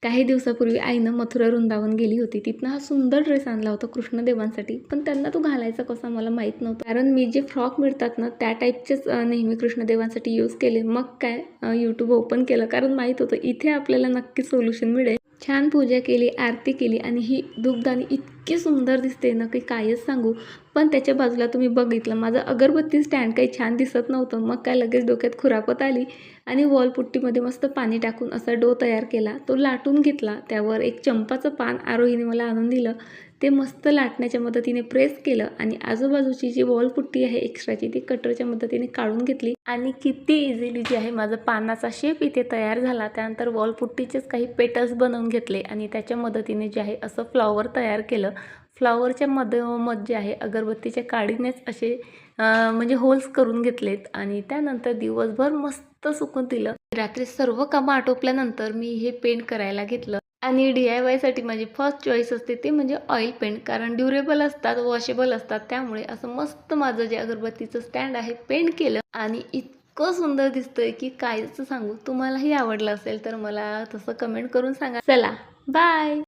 काही दिवसापूर्वी आईनं मथुरा वृंदावन गेली होती. तिथनं हा सुंदर ड्रेस आणला होता कृष्णदेवांसाठी. पण त्यांना तो घालायचा कसा मला माहीत नव्हतं. कारण मी जे फ्रॉक मिळतात ना त्या टाईपचेच नेहमी कृष्णदेवांसाठी यूज केले. मग काय यूट्यूब ओपन केलं कारण माहीत होतं इथे आपल्याला नक्की सोल्युशन मिळेल. छान पूजा केली, आरती केली आणि ही धूपदाणी इतकी सुंदर दिसते ना की कायच सांगू. पण त्याच्या बाजूला तुम्ही बघितलं माझं अगरबत्ती स्टँड काही छान दिसत नव्हतं. मग काय लगेच डोक्यात खुरापत आली आणि वॉलपुट्टीमध्ये मस्त पाणी टाकून असा डो तयार केला. तो लाटून घेतला. त्यावर एक चंपाचं पान आरोहीने मला आणून दिलं. ते मस्त लाटण्याच्या मदतीने प्रेस केलं आणि आजूबाजूची जी वॉलपुट्टी आहे एक्स्ट्राची ती कटरच्या मदतीने काढून घेतली आणि किती इझिली जी आहे माझा पानाचा शेप इथे तयार झाला. त्यानंतर वॉलपुट्टीचेच काही पेटल्स बनवून घेतले आणि त्याच्या मदतीने जे आहे असं फ्लॉवर तयार केलं. फ्लॉवरच्या मधोमध जे आहे अगरबत्तीच्या काडीनेच असे म्हणजे होल्स करून घेतलेत आणि त्यानंतर दिवसभर मस्त सुकून दिलं. रात्री सर्व कामं आटोपल्यानंतर मी हे पेंट करायला घेतलं आणि DIY माझी फर्स्ट चॉईस असते ते म्हणजे ऑइल पेंट. कारण ड्युरेबल असतात, वॉशेबल असतात. त्यामुळे असं मस्त माझं जे अगरबत्तीचं स्टँड आहे पेंट केलं आणि इतकं सुंदर दिसतंय की कायच सांगू. तुम्हालाही आवडलं असेल तर मला तसं कमेंट करून सांगा. चला बाय.